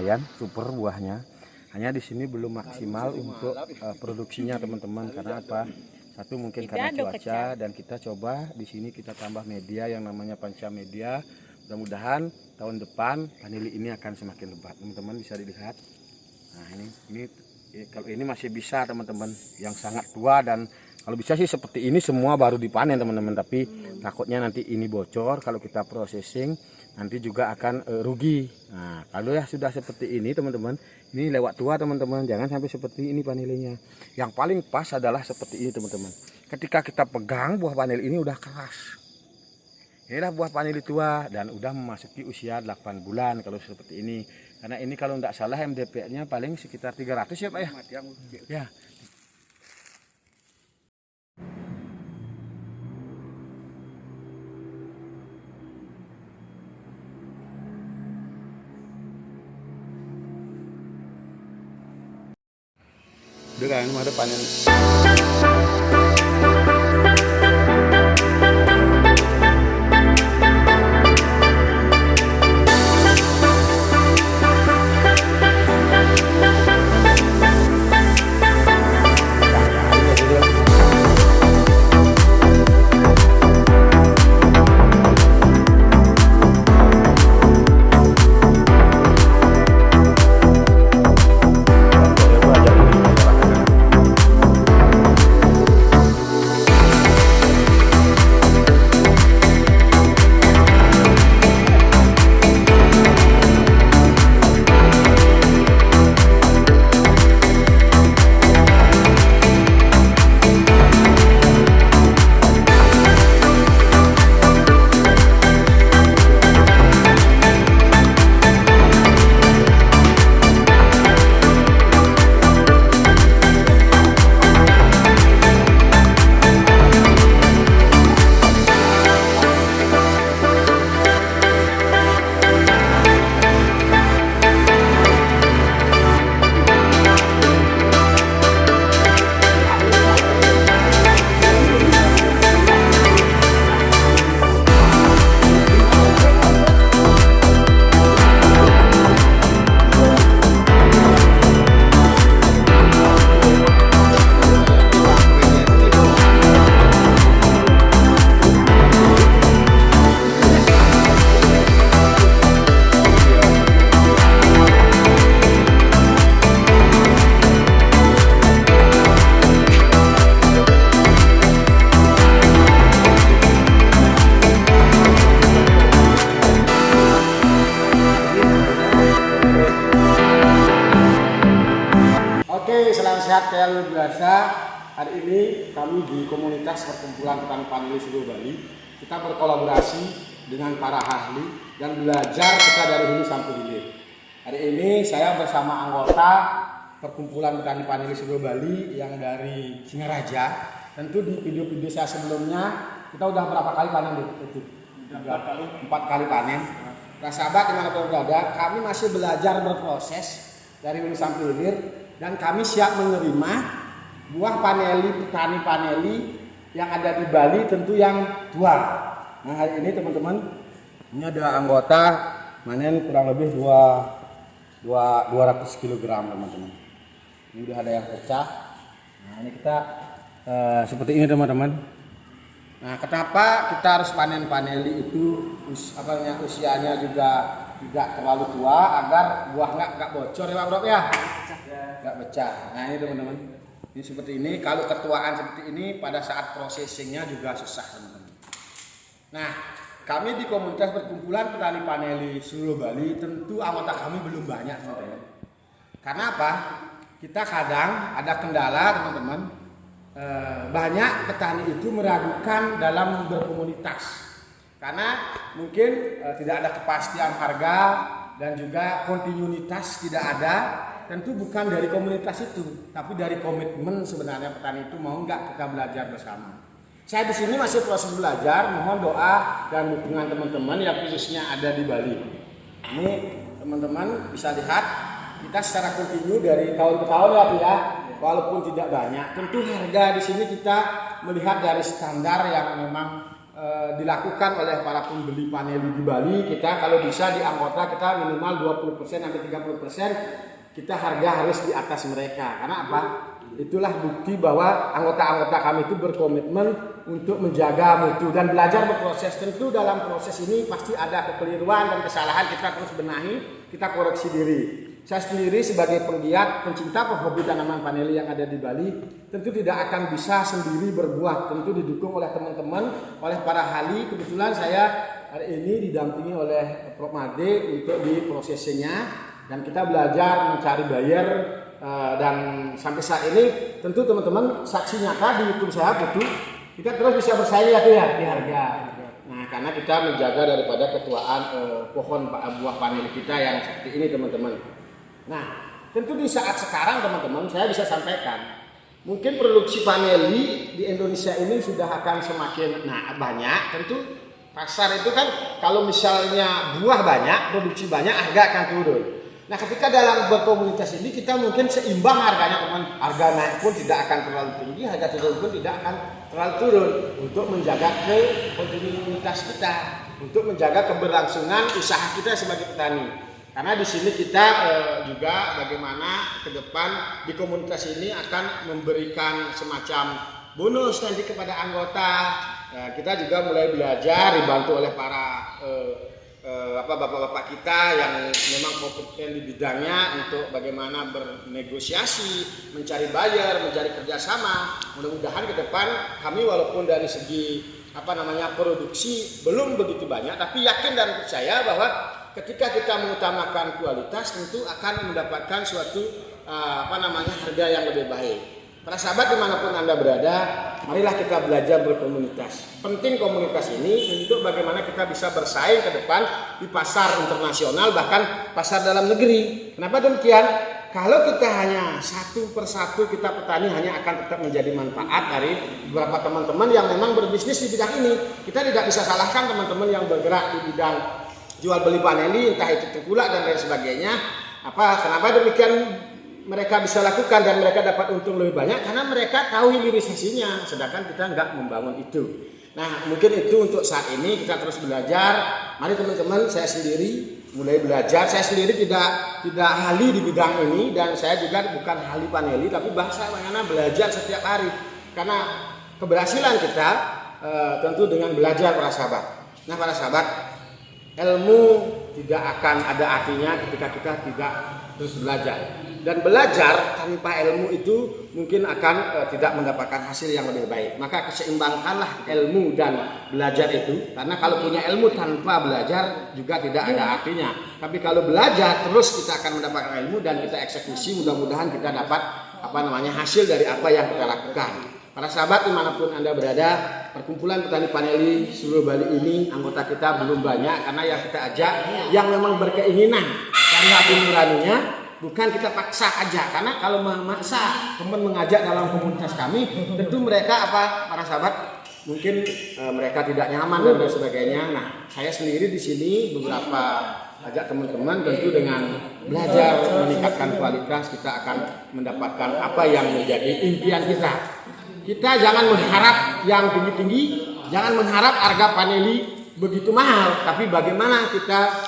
lumayan super buahnya. Hanya di sini belum maksimal untuk produksinya teman-teman. Karena apa? Satu mungkin karena cuaca, dan kita coba di sini kita tambah media yang namanya panca media. Mudah-mudahan tahun depan vanili ini akan semakin lebat. Teman-teman bisa dilihat. Nah ini kalau ini masih bisa teman-teman, yang sangat tua, dan kalau bisa sih seperti ini semua baru dipanen teman-teman. Tapi takutnya nanti ini bocor kalau kita processing, nanti juga akan rugi. Nah kalau ya sudah seperti ini teman-teman, ini lewat tua teman-teman, jangan sampai seperti ini vanilinya. Yang paling pas adalah seperti ini teman-teman. Ketika kita pegang buah vanili ini udah keras. Inilah buah vanili tua dan udah memasuki usia 8 bulan kalau seperti ini. Karena ini kalau tidak salah MDP-nya paling sekitar 300 ya Pak ya? Ya. Udah kan, ada panen. Salam sehat kayak luar biasa. Hari ini kami di komunitas perkumpulan petani vanili seluruh Bali, kita berkolaborasi dengan para ahli dan belajar kita dari hulu sampai hilir. Hari ini saya bersama anggota perkumpulan petani vanili seluruh Bali yang dari Singaraja. Tentu di video-video saya sebelumnya kita udah berapa kali panen itu? 4 kali panen. Nah sahabat dimanapun berada, kami masih belajar berproses dari hulu sampai hilir. Dan kami siap menerima buah vanili, petani vanili yang ada di Bali, tentu yang tua. Nah hari ini teman-teman, ini ada anggota manen kurang lebih 200 kg teman-teman. Ini udah ada yang pecah. Nah ini kita seperti ini teman-teman. Nah kenapa kita harus panen vanili itu usianya juga tidak terlalu tua, agar buah nggak bocor ya Pak Bro ya? Nggak pecah. Nah ini teman-teman, ini seperti ini. Kalau ketuaan seperti ini pada saat processingnya juga susah teman-teman. Nah kami di komunitas perkumpulan petani vanili seluruh Bali, tentu anggota kami belum banyak teman-teman. Karena apa? Kita kadang ada kendala teman-teman. Banyak petani itu meragukan dalam berkomunitas. Karena mungkin tidak ada kepastian harga dan juga kontinuitas tidak ada. Tentu bukan dari komunitas itu, tapi dari komitmen sebenarnya petani itu mau nggak kita belajar bersama. Saya di sini masih proses belajar, mohon doa dan dukungan teman-teman yang khususnya ada di Bali. Ini teman-teman bisa lihat kita secara kontinu dari tahun ke tahun ya, walaupun tidak banyak. Tentu harga di sini kita melihat dari standar yang memang dilakukan oleh para pembeli paneli di Bali. Kita kalau bisa di anggota kita minimal 20% sampai 30% kita harga harus di atas mereka. Karena apa? Itulah bukti bahwa anggota-anggota kami itu berkomitmen untuk menjaga mutu dan belajar berproses. Tentu dalam proses ini pasti ada kekeliruan dan kesalahan, kita terus benahi, kita koreksi diri. Saya sendiri sebagai penggiat, pencinta, penghobi tanaman paneli yang ada di Bali, tentu tidak akan bisa sendiri berbuat. Tentu didukung oleh teman-teman, oleh para ahli. Kebetulan saya hari ini didampingi oleh Prof. Made untuk di prosesnya, dan kita belajar mencari buyer. Dan sampai saat ini tentu teman-teman saksi nyata di YouTube saya Putu, kita terus bisa bersaing ya tuh ya di harga. Nah, karena kita menjaga daripada ketuaan pohon buah panel kita yang seperti ini teman-teman. Nah, tentu di saat sekarang teman-teman saya bisa sampaikan, mungkin produksi paneli di Indonesia ini sudah akan semakin banyak. Tentu pasar itu kan kalau misalnya buah banyak, produksi banyak, harga akan turun. Nah, ketika dalam berkomunitas ini kita mungkin seimbang harganya teman. Harga naik pun tidak akan terlalu tinggi, harga turun pun tidak akan terlalu turun, untuk menjaga kontinuitas kita, untuk menjaga keberlangsungan usaha kita sebagai petani. Karena di sini kita juga bagaimana ke depan di komunitas ini akan memberikan semacam bonus nanti kepada anggota. Kita juga mulai belajar dibantu oleh para bapak-bapak kita yang memang kompeten di bidangnya untuk bagaimana bernegosiasi, mencari buyer, mencari kerjasama. Mudah-mudahan ke depan kami walaupun dari segi produksi belum begitu banyak, tapi yakin dan percaya bahwa ketika kita mengutamakan kualitas tentu akan mendapatkan suatu harga yang lebih baik. Para sahabat dimanapun Anda berada, marilah kita belajar berkomunitas. Penting komunitas ini untuk bagaimana kita bisa bersaing ke depan di pasar internasional, bahkan pasar dalam negeri. Kenapa demikian? Kalau kita hanya satu persatu, kita petani hanya akan tetap menjadi manfaat dari beberapa teman-teman yang memang berbisnis di bidang ini. Kita tidak bisa salahkan teman-teman yang bergerak di bidang jual beli paneli, entah itu tengkulak dan lain sebagainya. Kenapa demikian mereka bisa lakukan dan mereka dapat untung lebih banyak? Karena mereka tahu hilirisasinya, sedangkan kita nggak membangun itu. Nah, mungkin itu untuk saat ini kita terus belajar. Mari teman-teman, saya sendiri mulai belajar. Saya sendiri tidak ahli di bidang ini, dan saya juga bukan ahli paneli, tapi bagaimana belajar setiap hari. Karena keberhasilan kita tentu dengan belajar, para sahabat. Nah, para sahabat, ilmu tidak akan ada artinya ketika kita tidak terus belajar. Dan belajar tanpa ilmu itu mungkin akan tidak mendapatkan hasil yang lebih baik. Maka keseimbangkanlah ilmu dan belajar itu. Karena kalau punya ilmu tanpa belajar juga tidak ada artinya. Tapi kalau belajar terus kita akan mendapatkan ilmu dan kita eksekusi, mudah-mudahan kita dapat hasil dari apa yang kita lakukan. Para sahabat dimanapun Anda berada, perkumpulan petani paneli seluruh Bali ini anggota kita belum banyak, karena yang kita ajak yang memang berkeinginan dari hati nuraninya, bukan kita paksa aja. Karena kalau memaksa teman mengajak dalam komunitas kami, tentu mereka para sahabat mungkin mereka tidak nyaman dan lain sebagainya. Nah, saya sendiri di sini beberapa ajak teman-teman, tentu dengan belajar meningkatkan kualitas kita akan mendapatkan apa yang menjadi impian kita. Kita jangan mengharap yang tinggi-tinggi, jangan mengharap harga paneli begitu mahal, tapi bagaimana kita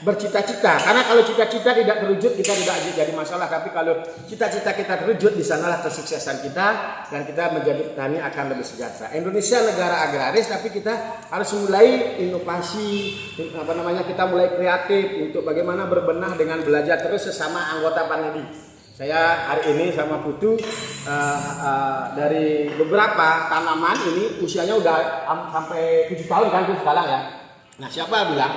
bercita-cita. Karena kalau cita-cita tidak terwujud, kita tidak jadi masalah. Tapi kalau cita-cita kita terwujud, di sanalah kesuksesan kita, dan kita menjadi petani akan lebih sejahtera. Indonesia negara agraris, tapi kita harus mulai inovasi, kita mulai kreatif untuk bagaimana berbenah dengan belajar terus sesama anggota paneli. Saya hari ini sama Putu dari beberapa tanaman ini usianya udah sampai 7 tahun kan tuh sekarang ya. Nah, siapa bilang?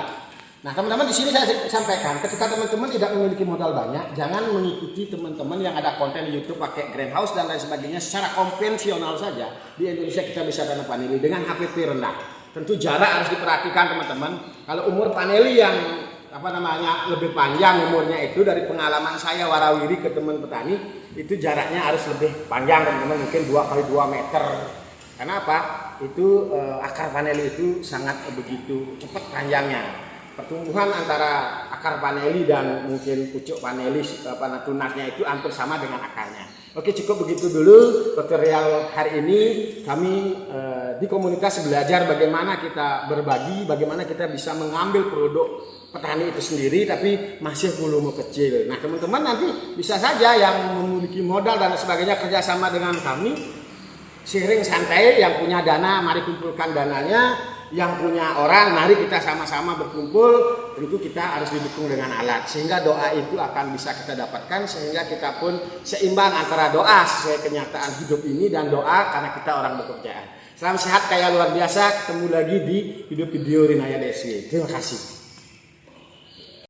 Nah, teman-teman di sini saya sampaikan, ketika teman-teman tidak memiliki modal banyak, jangan mengikuti teman-teman yang ada konten di YouTube pakai greenhouse dan lain sebagainya secara konvensional saja. Di Indonesia kita bisa tanam paneli dengan HPP rendah. Tentu jarak harus diperhatikan teman-teman. Kalau umur paneli yang lebih panjang umurnya, itu dari pengalaman saya warawiri ke teman petani, itu jaraknya harus lebih panjang teman-teman, mungkin 2x2 meter. Karena apa? Itu akar paneli itu sangat begitu cepat panjangnya. Pertumbuhan antara akar paneli dan mungkin pucuk paneli tunasnya itu hampir sama dengan akarnya. Oke, cukup begitu dulu tutorial hari ini. Kami di komunitas belajar bagaimana kita berbagi, bagaimana kita bisa mengambil produk petani itu sendiri tapi masih volume kecil. Nah, teman-teman nanti bisa saja yang memiliki modal dan sebagainya kerjasama dengan kami, sharing santai. Yang punya dana mari kumpulkan dananya, yang punya orang mari kita sama-sama berkumpul. Tentu kita harus didukung dengan alat sehingga doa itu akan bisa kita dapatkan, sehingga kita pun seimbang antara doa sesuai kenyataan hidup ini dan doa karena kita orang berkepercayaan. Salam sehat kaya luar biasa, ketemu lagi di video Rinaya DSW. Terima kasih.